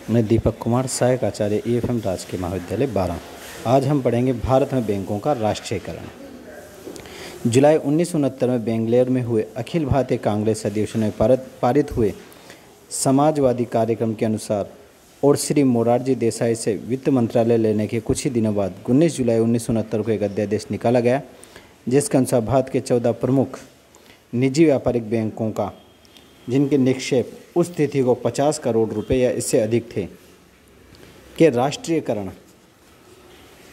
मैं दीपक कुमार, सहायक आचार्य EFM राजकीय महाविद्यालय 12। आज हम पढ़ेंगे भारत में बैंकों का राष्ट्रीयकरण। जुलाई 1969 में बेंगलुरु में हुए अखिल भारतीय कांग्रेस अधिवेशन में पारित हुए समाजवादी कार्यक्रम के अनुसार और श्री मोरारजी देसाई से वित्त मंत्रालय लेने के कुछ ही दिनों बाद 19 जुलाई 1969 को एक अध्यादेश निकाला गया, जिसके अनुसार भारत के 14 प्रमुख निजी व्यापारिक बैंकों का जिनके निक्षेप उस तिथि को 50 करोड़ रुपए या इससे अधिक थे के राष्ट्रीयकरण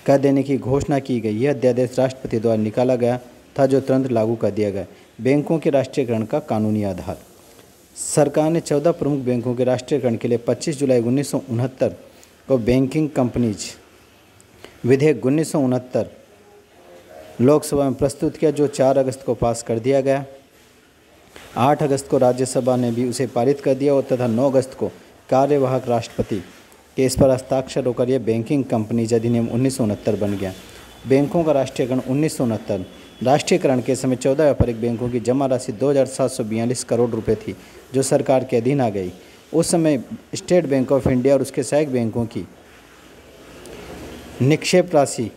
कर देने की घोषणा की गई। यह अध्यादेश राष्ट्रपति द्वारा निकाला गया था, जो तुरंत लागू कर दिया गया। बैंकों के राष्ट्रीयकरण का कानूनी आधार। सरकार ने 14 प्रमुख बैंकों के राष्ट्रीयकरण के लिए 25 जुलाई 1969 को बैंकिंग कंपनीज विधेयक 1969 लोकसभा में प्रस्तुत किया, जो 4 अगस्त को पास कर दिया गया। 8 अगस्त को राज्यसभा ने भी उसे पारित कर दिया और तथा 9 अगस्त को कार्यवाहक राष्ट्रपति के इस पर हस्ताक्षर होकर यह बैंकिंग कंपनीज अधिनियम 1969 बन गया। बैंकों का राष्ट्रीयकरण 1969। राष्ट्रीयकरण के समय 14 व्यापारिक बैंकों की जमा राशि 2742 करोड़ रुपए थी, जो सरकार के अधीन आ गई। उस समय स्टेट बैंक ऑफ इंडिया और उसके सहायक बैंकों की निक्षेप राशि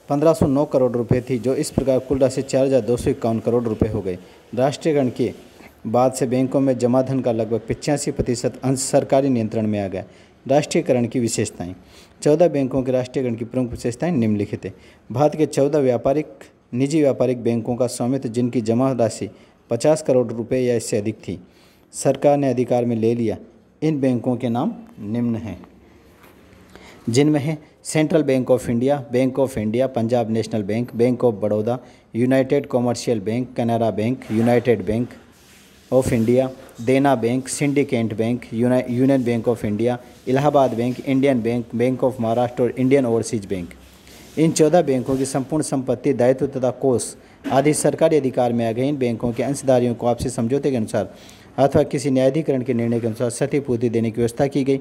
1509 करोड़ रुपए थी, जो इस प्रकार कुल राशि 4251 करोड़ रुपए हो गई। राष्ट्रीयकरण के बाद से बैंकों में जमा धन का लगभग 85% अंश सरकारी नियंत्रण में आ गया। राष्ट्रीयकरण की विशेषताएं। 14 बैंकों के राष्ट्रीयकरण की प्रमुख विशेषताएं निम्नलिखित है। भारत के 14 निजी व्यापारिक बैंकों का स्वामित्व, जिनकी जमा राशि 50 करोड़ रुपए या इससे अधिक थी, सरकार ने अधिकार में ले लिया। इन बैंकों के नाम निम्न हैं, जिनमें है Central Bank of India, Punjab National Bank, Bank of Baroda, United Commercial Bank, Canara Bank, United Bank of India, Dena Bank, Syndicate Bank, Union Bank of India, Allahabad Bank, Indian Bank, Bank of Maharashtra और इंडियन ओवरसीज बैंक। इन 14 बैंकों की संपूर्ण संपत्ति, दायित्व तथा कोष आदि सरकारी अधिकार में आ गए। इन बैंकों के अंशधारियों को आपसी समझौते के अनुसार अथवा किसी न्यायाधिकरण के निर्णय के अनुसार क्षतिपूर्ति देने की व्यवस्था की गई।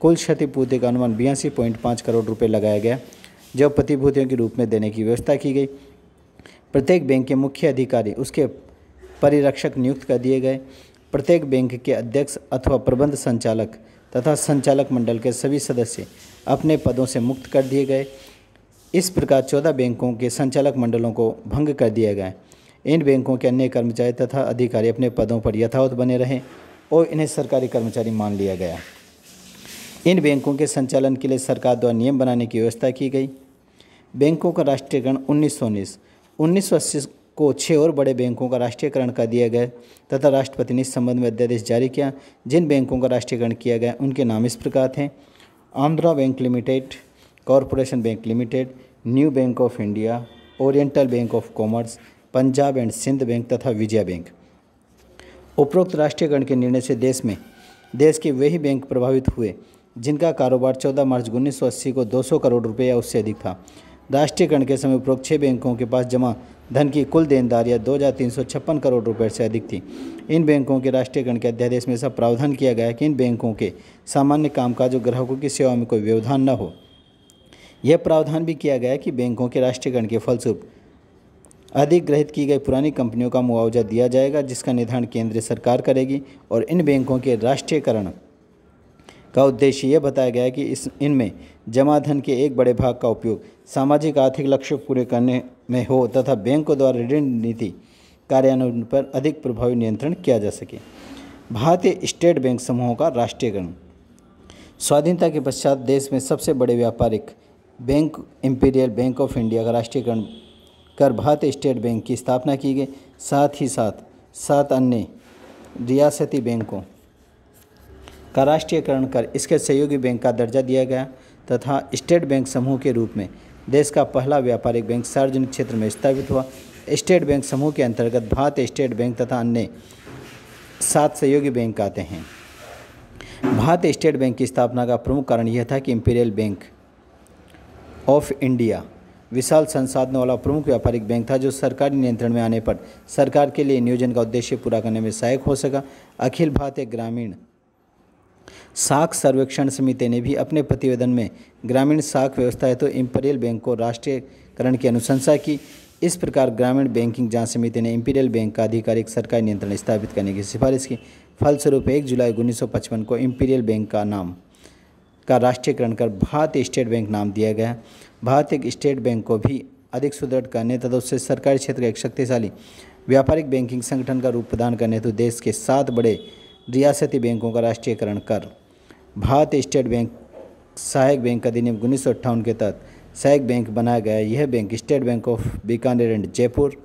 कुल क्षतिपूर्ति का अनुमान 82.5 करोड़ रुपए लगाया गया, जो प्रतिभूतियों के रूप में देने की व्यवस्था की गई। प्रत्येक बैंक के मुख्य अधिकारी उसके परिरक्षक नियुक्त कर दिए गए। प्रत्येक बैंक के अध्यक्ष अथवा प्रबंध संचालक तथा संचालक मंडल के सभी सदस्य अपने पदों से मुक्त कर दिए गए। इस प्रकार 14 बैंकों के संचालक मंडलों को भंग कर दिया गया। इन बैंकों के अन्य कर्मचारी तथा अधिकारी अपने पदों पर यथावत बने रहे और इन्हें सरकारी कर्मचारी मान लिया गया। इन बैंकों के संचालन के लिए सरकार द्वारा नियम बनाने की व्यवस्था की गई। बैंकों का राष्ट्रीयकरण 1980 को 6 और बड़े बैंकों का राष्ट्रीयकरण कर दिया गया तथा राष्ट्रपति ने इस संबंध में अध्यादेश जारी किया। जिन बैंकों का राष्ट्रीयकरण किया गया उनके नाम इस प्रकार थे: Andhra bank limited, corporation bank limited, new bank of India, oriental bank of commerce, Punjab and Sindh bank तथा विजया बैंक। उपरोक्त राष्ट्रीयकरण के निर्णय से देश के वही बैंक प्रभावित हुए जिनका कारोबार 14 मार्च 1980 को 200 करोड़ रुपए या उससे अधिक था। राष्ट्रीयकरण के समय उपरोक्त 6 बैंकों के पास जमा धन की कुल देनदारियां 2356 करोड़ रुपए से अधिक थी। इन बैंकों के राष्ट्रीयकरण के अध्यादेश में ऐसा प्रावधान किया गया कि इन बैंकों के सामान्य कामकाज और ग्राहकों की सेवा में कोई व्यवधान न हो। यह प्रावधान भी किया गया कि बैंकों के राष्ट्रीयकरण के फलस्वरूप अधिग्रहित की गई पुरानी कंपनियों का मुआवजा दिया जाएगा, जिसका निर्धारण केंद्रीय सरकार करेगी। और इन बैंकों के राष्ट्रीयकरण का उद्देश्य यह बताया गया है कि इनमें जमा धन के एक बड़े भाग का उपयोग सामाजिक आर्थिक लक्ष्य पूरे करने में हो तथा बैंकों द्वारा ऋण नीति कार्यान्वयन पर अधिक प्रभावी नियंत्रण किया जा सके। भारतीय स्टेट बैंक समूहों का राष्ट्रीयकरण। स्वाधीनता के पश्चात देश में सबसे बड़े व्यापारिक bank imperial bank of India का राष्ट्रीयकरण कर भारतीय स्टेट बैंक की स्थापना की गई। साथ ही साथ 7 अन्य रियासती बैंकों का राष्ट्रीयकरण कर इसके सहयोगी बैंक का दर्जा दिया गया तथा स्टेट बैंक समूह के रूप में देश का पहला व्यापारिक बैंक सार्वजनिक क्षेत्र में स्थापित हुआ। स्टेट बैंक समूह के अंतर्गत भारतीय स्टेट बैंक तथा अन्य 7 सहयोगी बैंक आते हैं। भारतीय स्टेट बैंक की स्थापना का प्रमुख कारण यह था कि इंपीरियल बैंक ऑफ इंडिया विशाल संसाधनों वाला प्रमुख व्यापारिक बैंक था, जो सरकारी नियंत्रण में आने पर सरकार के लिए नियोजन का उद्देश्य पूरा करने में सहायक हो सका। अखिल भारतीय ग्रामीण साख सर्वेक्षण समिति ने भी अपने प्रतिवेदन में ग्रामीण साख व्यवस्था हेतु इंपीरियल बैंक को राष्ट्रीयकरण की अनुशंसा की। इस प्रकार ग्रामीण बैंकिंग जांच समिति ने इंपीरियल बैंक का आधिकारिक सरकारी नियंत्रण स्थापित करने की सिफारिश की। फलस्वरूप 1 जुलाई 1955 को इंपीरियल बैंक का नाम का राष्ट्रीयकरण कर भारतीय स्टेट बैंक नाम दिया गया। भारतीय स्टेट बैंक को भी अधिक सुदृढ़ करने तथा उससे सरकारी क्षेत्र का एक शक्तिशाली व्यापारिक बैंकिंग संगठन का रूप प्रदान करने हेतु देश के 7 बड़े रियासती बैंकों का राष्ट्रीयकरण कर भारतीय स्टेट बैंक सहायक बैंक अधिनियम 1958 के तहत सहायक बैंक बनाया गया। यह bank state bank of Bikaner and Jaipur,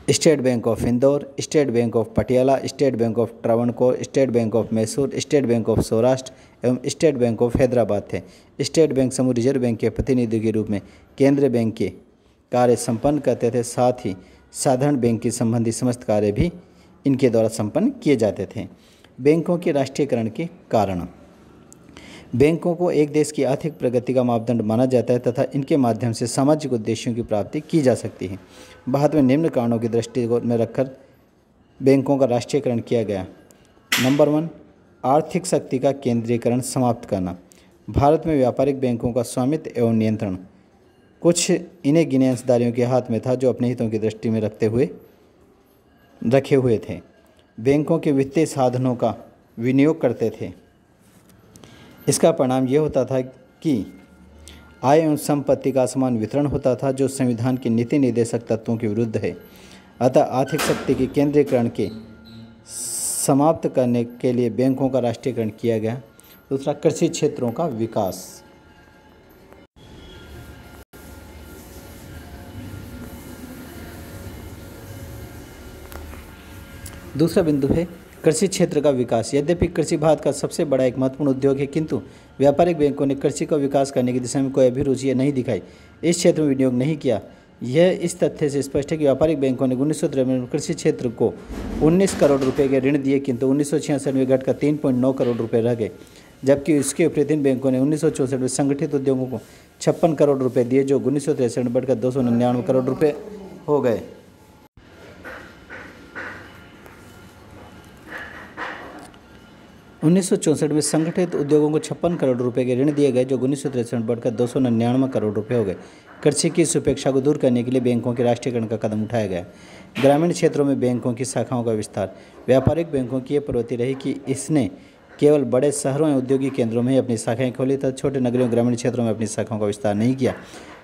state bank of Indore, state bank of Patiala, state bank of Travancore, state bank of Mysore, state bank of Saurashtra एवं स्टेट बैंक ऑफ हैदराबाद थे। स्टेट बैंक समूह रिजर्व बैंक के प्रतिनिधि के रूप में केंद्रीय बैंक के कार्य संपन्न करते थे। साथ ही साधारण बैंक के संबंधी समस्त कार्य भी इनके द्वारा संपन्न किए जाते थे। बैंकों के राष्ट्रीयकरण के कारण। बैंकों को एक देश की आर्थिक प्रगति का मापदंड माना जाता है तथा इनके माध्यम से सामाजिक उद्देश्यों की प्राप्ति की जा सकती है। भारत में निम्न कारणों की दृष्टि में रखकर बैंकों का राष्ट्रीयकरण किया गया। नंबर 1, आर्थिक शक्ति का केंद्रीकरण समाप्त करना। भारत में व्यापारिक बैंकों का स्वामित्व एवं नियंत्रण कुछ इन्हें गिने अंशधारियों के हाथ में था जो अपने हितों की दृष्टि में रखे हुए थे। बैंकों के वित्तीय साधनों का विनियोग करते थे। इसका परिणाम यह होता था कि आय एवं संपत्ति का असमान वितरण होता था जो संविधान के नीति निर्देशक तत्वों के विरुद्ध है। अतः आर्थिक शक्ति के केंद्रीकरण के समाप्त करने के लिए बैंकों का राष्ट्रीयकरण किया गया। दूसरा, कृषि क्षेत्रों का विकास। दूसरा बिंदु है कृषि क्षेत्र का विकास। यद्यपि कृषि भारत का सबसे बड़ा एक महत्वपूर्ण उद्योग है, किंतु व्यापारिक बैंकों ने कृषि का विकास करने की दिशा में कोई अभिरुचि नहीं दिखाई, इस क्षेत्र में विनियोग नहीं किया। यह इस तथ्य से स्पष्ट है कि व्यापारिक बैंकों ने 1993 में कृषि क्षेत्र को 19 करोड़ रुपए के ऋण दिए, किंतु 1966 में घटकर 3.9 करोड़ रुपए रह गए, जबकि इसके विपरीत इन बैंकों ने 1964 में संगठित उद्योगों को 56 करोड़ रुपए दिए, जो 1963 में बढ़कर 299 करोड़ रुपए हो गए। 1964 में संगठित उद्योगों को 56 करोड़ रुपए के ऋण दिए गए, जो 1963 में बढ़कर 299 करोड़ रुपए हो गए। कृषि की इस उपेक्षा को दूर करने के लिए बैंकों के राष्ट्रीयकरण का कदम उठाया गया। ग्रामीण क्षेत्रों में बैंकों की शाखाओं का विस्तार। व्यापारिक बैंकों की यह प्रवृत्ति रही कि इसने केवल बड़े शहरों या औद्योगिक केंद्रों में ही अपनी शाखाएं खोली तथा छोटे नगरों ग्रामीण क्षेत्रों में अपनी शाखाओं का विस्तार नहीं किया।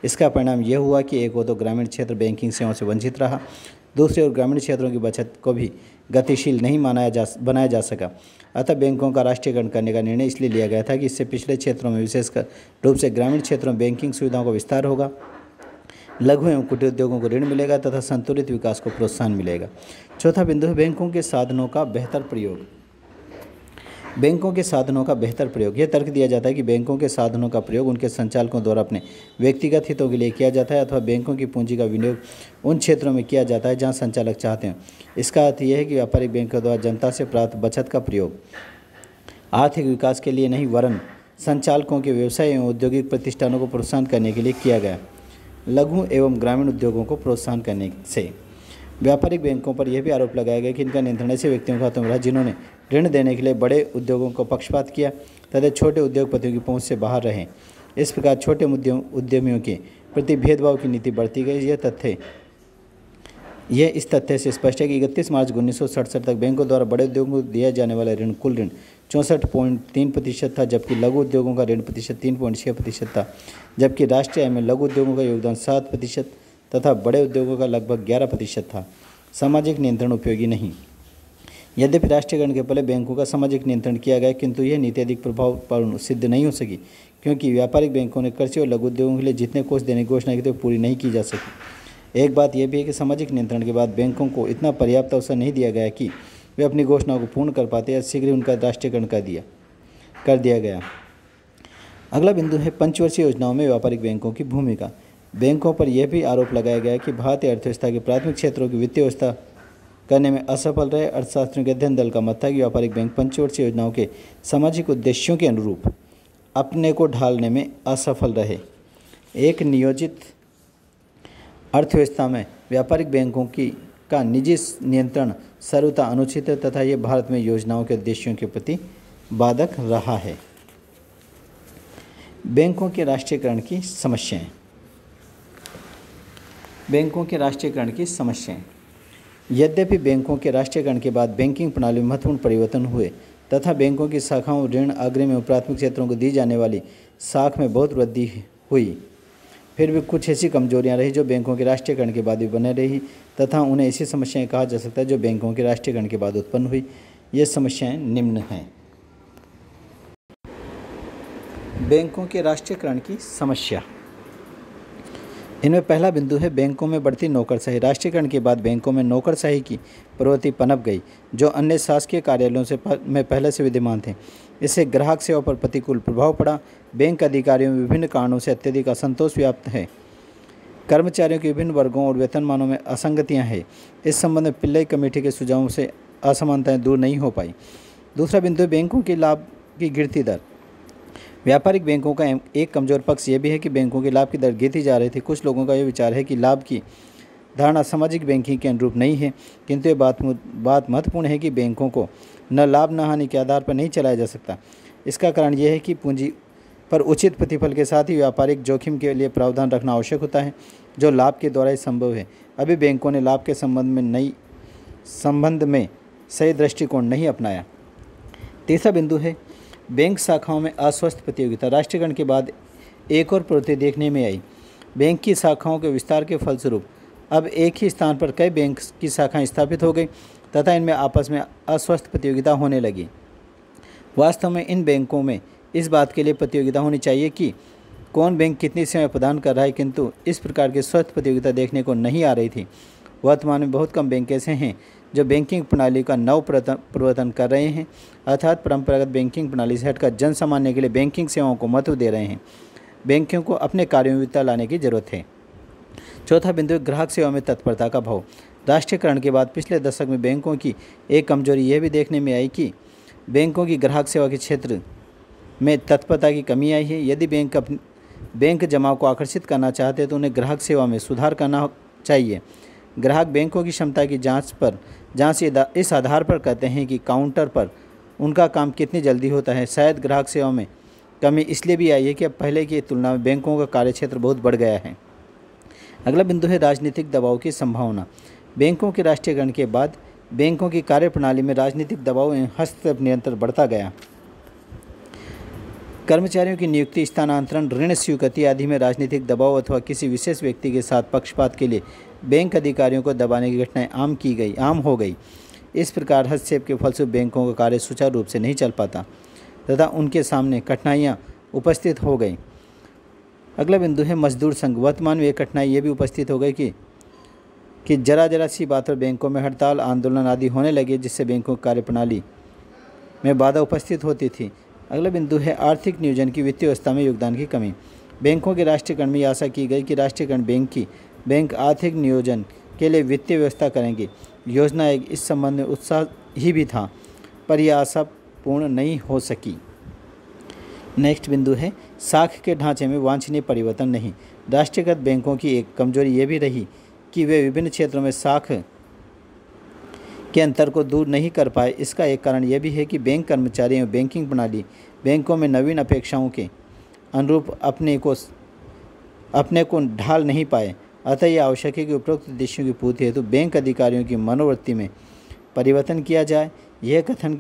इसका परिणाम यह हुआ कि एक तो ग्रामीण क्षेत्र बैंकिंग सेवाओं से वंचित रहा, दूसरी ओर ग्रामीण क्षेत्रों की बचत को भी गतिशील नहीं बनाया जा सका। अतः बैंकों का राष्ट्रीयकरण करने का निर्णय इसलिए लिया गया था कि इससे पिछड़े क्षेत्रों में विशेषकर रूप से ग्रामीण क्षेत्रों में बैंकिंग सुविधाओं का विस्तार होगा, लघु एवं कुटीर उद्योगों को ऋण मिलेगा तथा संतुलित विकास को प्रोत्साहन मिलेगा। चौथा बिंदु है बैंकों के साधनों का बेहतर प्रयोग। बैंकों के साधनों का बेहतर प्रयोग। यह तर्क दिया जाता है कि बैंकों के साधनों का प्रयोग उनके संचालकों द्वारा अपने व्यक्तिगत हितों के लिए किया जाता है अथवा बैंकों की पूंजी का विनियोग उन क्षेत्रों में किया जाता है जहां संचालक चाहते हैं। इसका अर्थ यह है कि व्यापारिक बैंकों द्वारा जनता से प्राप्त बचत का प्रयोग आर्थिक विकास के लिए नहीं वरन संचालकों के व्यवसाय एवं औद्योगिक प्रतिष्ठानों को प्रोत्साहन करने के लिए किया गया। लघु एवं ग्रामीण उद्योगों को प्रोत्साहन करने से व्यापारिक बैंकों पर यह भी आरोप लगाया गया कि इनका नियंत्रण ऐसे व्यक्तियों के हाथों में रहा जिन्होंने ऋण देने के लिए बड़े उद्योगों को पक्षपात किया तथा छोटे उद्योगपतियों की पहुंच से बाहर रहे। इस प्रकार छोटे उद्यमियों के प्रति भेदभाव की नीति बढ़ती गई। यह इस तथ्य से स्पष्ट है कि 31 मार्च 1967 तक बैंकों द्वारा बड़े उद्योगों को दिया जाने वाला ऋण कुल ऋण 64.3% था, जबकि लघु उद्योगों का ऋण प्रतिशत 3.6% था, जबकि राष्ट्रीय आय में लघु उद्योगों का योगदान 7% तथा बड़े उद्योगों का लगभग 11% था। सामाजिक नियंत्रण उपयोगी नहीं। यद्यपि राष्ट्रीयकरण के पहले बैंकों का सामाजिक नियंत्रण किया गया, किंतु यह नीति अधिक प्रभावपूर्ण सिद्ध नहीं हो सकी, क्योंकि व्यापारिक बैंकों ने कृषि और लघु उद्योगों के लिए जितने कोष देने की घोषणा की थी पूरी नहीं की जा सकी। एक बात यह भी है कि सामाजिक नियंत्रण के बाद बैंकों को इतना पर्याप्त अवसर नहीं दिया गया कि वे अपनी घोषणाओं को पूर्ण कर पाते या शीघ्र ही उनका राष्ट्रीयकरण कर दिया गया। अगला बिंदु है पंचवर्षीय योजनाओं में व्यापारिक बैंकों की भूमिका। बैंकों पर यह भी आरोप लगाया गया कि भारतीय अर्थव्यवस्था के प्राथमिक क्षेत्रों की वित्तीय व्यवस्था करने में असफल रहे। अर्थशास्त्रियों के अध्ययन दल का मत था कि व्यापारिक बैंक पंचवर्षीय योजनाओं के सामाजिक उद्देश्यों के अनुरूप अपने को ढालने में असफल रहे। एक नियोजित अर्थव्यवस्था में व्यापारिक बैंकों का निजी नियंत्रण सर्वथा अनुचित है तथा यह भारत में योजनाओं के उद्देश्यों के प्रति बाधक रहा है। बैंकों के राष्ट्रीयकरण की समस्याएं। बैंकों के राष्ट्रीयकरण की समस्याएं। यद्यपि बैंकों के राष्ट्रीयकरण के बाद बैंकिंग प्रणाली में महत्वपूर्ण परिवर्तन हुए तथा बैंकों की शाखाओं, ऋण, अग्रिम एवं प्राथमिक क्षेत्रों को दी जाने वाली साख में बहुत वृद्धि हुई। फिर भी कुछ ऐसी कमजोरियां रही जो बैंकों के राष्ट्रीयकरण के बाद भी बने रही तथा उन्हें ऐसी समस्याएं कहा जा सकता है जो बैंकों के राष्ट्रीयकरण के बाद उत्पन्न हुई। ये समस्याएं निम्न हैं। बैंकों के राष्ट्रीयकरण की समस्या। इनमें पहला बिंदु है बैंकों में बढ़ती नौकरशाही। राष्ट्रीयकरण के बाद बैंकों में नौकरशाही की प्रवृत्ति पनप गई जो अन्य शासकीय कार्यालयों में पहले से विद्यमान थे। इससे ग्राहक सेवा पर प्रतिकूल प्रभाव पड़ा। बैंक अधिकारियों में विभिन्न कारणों से अत्यधिक असंतोष व्याप्त है। कर्मचारियों के विभिन्न वर्गों और वेतनमानों में असंगतियां हैं। इस संबंध में पिल्लई कमेटी के सुझावों से असमानताएं दूर नहीं हो पाई। दूसरा बिंदु बैंकों की लाभ की गिरती दर। व्यापारिक बैंकों का एक कमजोर पक्ष यह भी है कि बैंकों की लाभ की दर गिरती जा रही थी। कुछ लोगों का यह विचार है कि लाभ की धारणा सामाजिक बैंकिंग के अनुरूप नहीं है, किंतु ये बात महत्वपूर्ण है कि बैंकों को न लाभ न हानि के आधार पर नहीं चलाया जा सकता। इसका कारण यह है कि पूंजी पर उचित प्रतिफल के साथ ही व्यापारिक जोखिम के लिए प्रावधान रखना आवश्यक होता है, जो लाभ के द्वारा ही संभव है। अभी बैंकों ने लाभ के संबंध में सही दृष्टिकोण नहीं अपनाया। तीसरा बिंदु है बैंक शाखाओं में अस्वस्थ प्रतियोगिता। राष्ट्रीयकरण के बाद एक और प्रवृत्ति देखने में आई। बैंक की शाखाओं के विस्तार के फलस्वरूप अब एक ही स्थान पर कई बैंक की शाखाएं स्थापित हो गई तथा इनमें आपस में अस्वस्थ प्रतियोगिता होने लगी। वास्तव में इन बैंकों में इस बात के लिए प्रतियोगिता होनी चाहिए कि कौन बैंक कितनी सेवाएं प्रदान कर रहा है, किंतु इस प्रकार की स्वस्थ प्रतियोगिता देखने को नहीं आ रही थी। वर्तमान में बहुत कम बैंक ऐसे हैं जो बैंकिंग प्रणाली का नव प्रवर्तन कर रहे हैं, अर्थात परंपरागत बैंकिंग प्रणाली से हटकर जन सामान्य के लिए बैंकिंग सेवाओं को महत्व दे रहे हैं। बैंकों को अपने कार्यों में विविधता लाने की जरूरत है। चौथा बिंदु ग्राहक सेवा में तत्परता का भाव। राष्ट्रीयकरण के बाद पिछले दशक में बैंकों की एक कमजोरी यह भी देखने में आई कि बैंकों की ग्राहक सेवा के क्षेत्र में तत्परता की कमी आई है। यदि बैंक जमाव को आकर्षित करना चाहते हैं तो उन्हें ग्राहक सेवा में सुधार करना चाहिए। ग्राहक बैंकों की क्षमता की जांच इस आधार पर करते हैं कि काउंटर पर उनका काम कितनी जल्दी होता है। शायद ग्राहक सेवा में कमी इसलिए भी आई है कि अब पहले की तुलना में बैंकों का कार्यक्षेत्र बहुत बढ़ गया है। अगला बिंदु है राजनीतिक दबाव की संभावना। बैंकों के राष्ट्रीयकरण के बाद बैंकों की कार्यप्रणाली में राजनीतिक दबाव एवं हस्तक्षेप निरंतर बढ़ता गया। कर्मचारियों की नियुक्ति, स्थानांतरण, ऋण स्वीकृति आदि में राजनीतिक दबाव अथवा किसी विशेष व्यक्ति के साथ पक्षपात के लिए बैंक अधिकारियों को दबाने की घटनाएं आम हो गई। इस प्रकार हस्तक्षेप के फलस्वरूप बैंकों का कार्य सुचारू रूप से नहीं चल पाता तथा उनके सामने कठिनाइयां उपस्थित हो गई। अगला बिंदु है मजदूर संघ। वर्तमान में एक कठिनाई ये भी उपस्थित हो गई कि जरा सी बात पर बैंकों में हड़ताल, आंदोलन आदि होने लगे, जिससे बैंकों की कार्यप्रणाली में बाधा उपस्थित होती थी। अगला बिंदु है आर्थिक नियोजन की वित्तीय व्यवस्था में योगदान की कमी। बैंकों के राष्ट्रीयकरण में आशा की गई कि राष्ट्रीयकरण बैंक आर्थिक नियोजन के लिए वित्तीय व्यवस्था करेंगे। योजना एक इस संबंध में उत्साह ही भी था, पर यह आशा पूर्ण नहीं हो सकी। नेक्स्ट बिंदु है साख के ढांचे में वांछनीय परिवर्तन नहीं। राष्ट्रीयकृत बैंकों की एक कमजोरी ये भी रही कि वे विभिन्न क्षेत्रों में साख के अंतर को दूर नहीं कर पाए। इसका एक कारण यह भी है कि बैंक कर्मचारी एवं बैंकिंग प्रणाली बैंकों में नवीन अपेक्षाओं के अनुरूप अपने को ढाल नहीं पाए। अतः यह आवश्यक है कि उपरोक्त उद्देश्यों की पूर्ति हेतु बैंक अधिकारियों की मनोवृत्ति में परिवर्तन किया जाए। एक कथन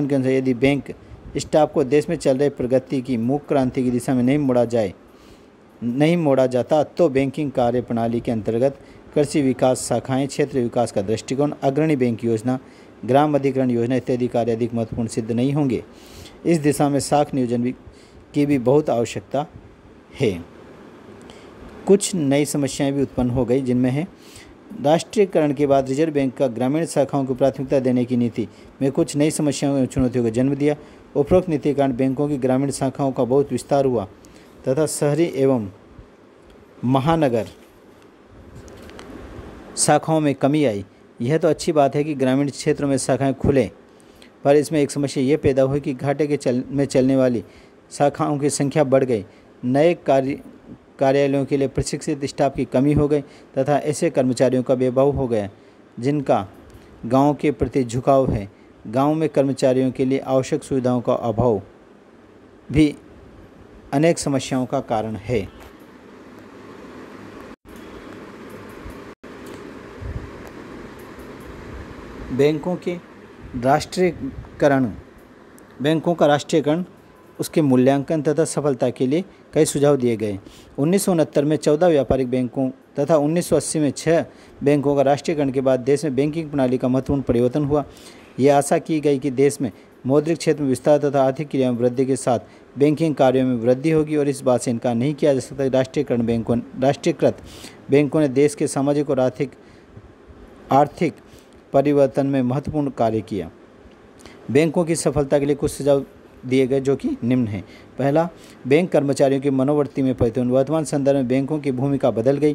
के अनुसार यदि बैंक स्टाफ को देश में चल रही प्रगति की मूक क्रांति की दिशा में नहीं मोड़ा जाता तो बैंकिंग कार्य प्रणाली के अंतर्गत कृषि विकास शाखाएं, क्षेत्र विकास का दृष्टिकोण, अग्रणी बैंक योजना, ग्राम अधिग्रहण योजना इत्यादि कार्य अधिक महत्वपूर्ण सिद्ध नहीं होंगे। इस दिशा में शाख नियोजन की भी बहुत आवश्यकता है। कुछ नई समस्याएं भी उत्पन्न हो गई, जिनमें है राष्ट्रीयकरण के बाद रिजर्व बैंक का ग्रामीण शाखाओं को प्राथमिकता देने की नीति में कुछ नई समस्याओं एवं चुनौतियों को जन्म दिया। उपरोक्त नीति के कारण बैंकों की ग्रामीण शाखाओं का बहुत विस्तार हुआ तथा शहरी एवं महानगर शाखाओं में कमी आई। यह तो अच्छी बात है कि ग्रामीण क्षेत्रों में शाखाएं खुलें, पर इसमें एक समस्या ये पैदा हुई कि घाटे में चलने वाली शाखाओं की संख्या बढ़ गई। नए कार्यालयों के लिए प्रशिक्षित स्टाफ की कमी हो गई तथा ऐसे कर्मचारियों का बेभाव हो गया जिनका गांव के प्रति झुकाव है। गांव में कर्मचारियों के लिए आवश्यक सुविधाओं का अभाव भी अनेक समस्याओं का कारण है। बैंकों के राष्ट्रीयकरण बैंकों का राष्ट्रीयकरण, उसके मूल्यांकन तथा सफलता के लिए कई सुझाव दिए गए। 1969 में 14 व्यापारिक बैंकों तथा 1980 में 6 बैंकों का राष्ट्रीयकरण के बाद देश में बैंकिंग प्रणाली का महत्वपूर्ण परिवर्तन हुआ। यह आशा की गई कि देश में मौद्रिक क्षेत्र में विस्तार तथा आर्थिक क्रियाओं में वृद्धि के साथ बैंकिंग कार्यों में वृद्धि होगी और इस बात से इनकार नहीं किया जा सकता कि राष्ट्रीयकृत बैंकों ने देश के सामाजिक और आर्थिक परिवर्तन में महत्वपूर्ण कार्य किया। बैंकों की सफलता के लिए कुछ सुझाव दिए गए जो कि निम्न हैं। पहला, बैंक कर्मचारियों की मनोवृत्ति में परिवर्तन। वर्तमान संदर्भ में बैंकों की भूमिका बदल गई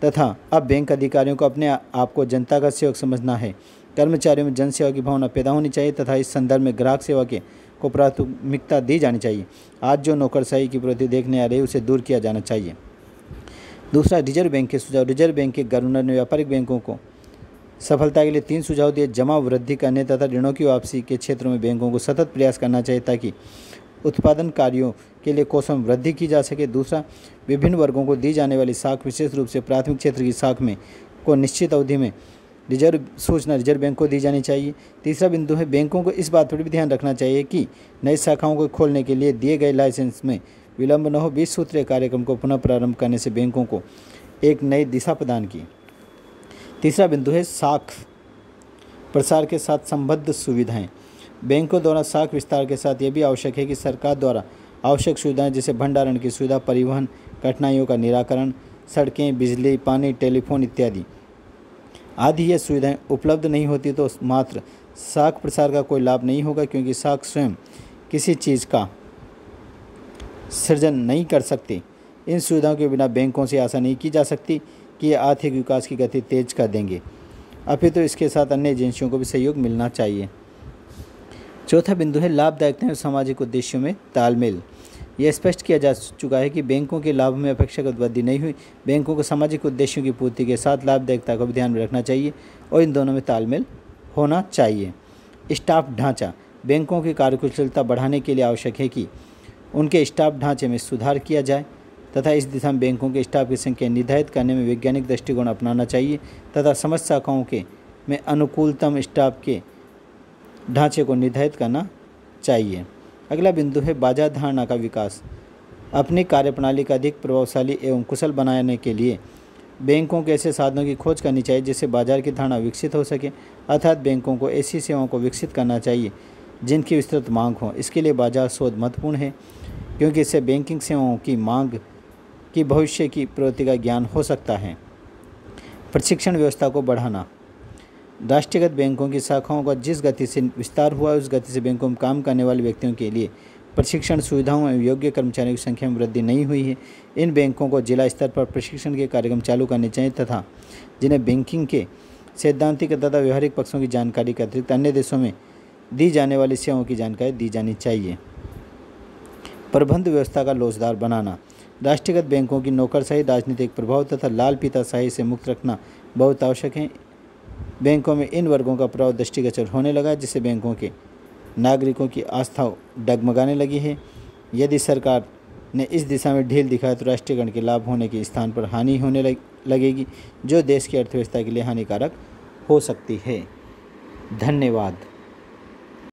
तथा अब बैंक अधिकारियों को अपने आप को जनता का सेवक समझना है। कर्मचारियों में जन सेवा की भावना पैदा होनी चाहिए तथा इस संदर्भ में ग्राहक सेवा को प्राथमिकता दी जानी चाहिए। आज जो नौकरशाही की प्रवृत्ति देखने आ रही है उसे दूर किया जाना चाहिए। दूसरा, रिजर्व बैंक के सुझाव। रिजर्व बैंक के गवर्नर ने व्यापारिक बैंकों को सफलता के लिए 3 सुझाव दिए। जमा वृद्धि करने तथा ऋणों की वापसी के क्षेत्रों में बैंकों को सतत प्रयास करना चाहिए ताकि उत्पादन कार्यों के लिए कोषों में वृद्धि की जा सके। दूसरा, विभिन्न वर्गों को दी जाने वाली साख, विशेष रूप से प्राथमिक क्षेत्र की साख में को निश्चित अवधि में सूचना रिजर्व बैंक को दी जानी चाहिए। तीसरा बिंदु है, बैंकों को इस बात पर भी ध्यान रखना चाहिए कि नई शाखाओं को खोलने के लिए दिए गए लाइसेंस में विलंब न हो। 20 सूत्रीय कार्यक्रम को पुनः प्रारंभ करने से बैंकों को एक नई दिशा प्रदान की। तीसरा बिंदु है, साख प्रसार के साथ संबद्ध सुविधाएं। बैंकों द्वारा साख विस्तार के साथ यह भी आवश्यक है कि सरकार द्वारा आवश्यक सुविधाएं जैसे भंडारण की सुविधा, परिवहन कठिनाइयों का निराकरण, सड़कें, बिजली, पानी, टेलीफोन इत्यादि आदि ये सुविधाएं उपलब्ध नहीं होती तो मात्र साख प्रसार का कोई लाभ नहीं होगा, क्योंकि साख स्वयं किसी चीज़ का सृजन नहीं कर सकती। इन सुविधाओं के बिना बैंकों से आशा नहीं की जा सकती कि ये आर्थिक विकास की गति तेज कर देंगे, अपितु इसके साथ अन्य एजेंसियों को भी सहयोग मिलना चाहिए। चौथा बिंदु है, लाभदायकता और सामाजिक उद्देश्यों में तालमेल। यह स्पष्ट किया जा चुका है कि बैंकों के लाभ में अपेक्षाकृत वृद्धि नहीं हुई। बैंकों को सामाजिक उद्देश्यों की पूर्ति के साथ लाभदायकता को भी ध्यान में रखना चाहिए और इन दोनों में तालमेल होना चाहिए। स्टाफ ढांचा। बैंकों की कार्यकुशलता बढ़ाने के लिए आवश्यक है कि उनके स्टाफ ढांचे में सुधार किया जाए तथा इस दिशा में बैंकों के स्टाफ की संख्या निर्धारित करने में वैज्ञानिक दृष्टिकोण अपनाना चाहिए तथा समस्त शाखाओं में अनुकूलतम स्टाफ के ढांचे को निर्धारित करना चाहिए। अगला बिंदु है, बाजार धारणा का विकास। अपनी कार्यप्रणाली का अधिक प्रभावशाली एवं कुशल बनाने के लिए बैंकों के ऐसे साधनों की खोज करनी चाहिए जिससे बाजार की धारणा विकसित हो सके, अर्थात बैंकों को ऐसी सेवाओं को विकसित करना चाहिए जिनकी विस्तृत मांग हो। इसके लिए बाजार शोध महत्वपूर्ण है, क्योंकि इससे बैंकिंग सेवाओं की मांग की भविष्य की प्रवृत्ति का ज्ञान हो सकता है। प्रशिक्षण व्यवस्था को बढ़ाना। राष्ट्रीयकृत बैंकों की शाखाओं का जिस गति से विस्तार हुआ है उस गति से बैंकों में काम करने वाले व्यक्तियों के लिए प्रशिक्षण सुविधाओं एवं योग्य कर्मचारियों की संख्या में वृद्धि नहीं हुई है। इन बैंकों को जिला स्तर पर प्रशिक्षण के कार्यक्रम चालू करने चाहिए तथा जिन्हें बैंकिंग के सैद्धांतिक तथा व्यवहारिक पक्षों की जानकारी के अतिरिक्त अन्य देशों में दी जाने वाली सेवाओं की जानकारी दी जानी चाहिए। प्रबंध व्यवस्था का लोचदार बनाना। राष्ट्रीयकृत बैंकों की नौकरशाही, राजनीतिक प्रभाव तथा लाल फीताशाही से मुक्त रखना बहुत आवश्यक है। बैंकों में इन वर्गों का प्रभाव दृष्टिगोचर होने लगा है, जिससे बैंकों के नागरिकों की आस्था डगमगाने लगी है। यदि सरकार ने इस दिशा में ढील दिखाया तो राष्ट्रीयकरण के लाभ होने के स्थान पर हानि होने लगेगी, जो देश की अर्थव्यवस्था के लिए हानिकारक हो सकती है। धन्यवाद।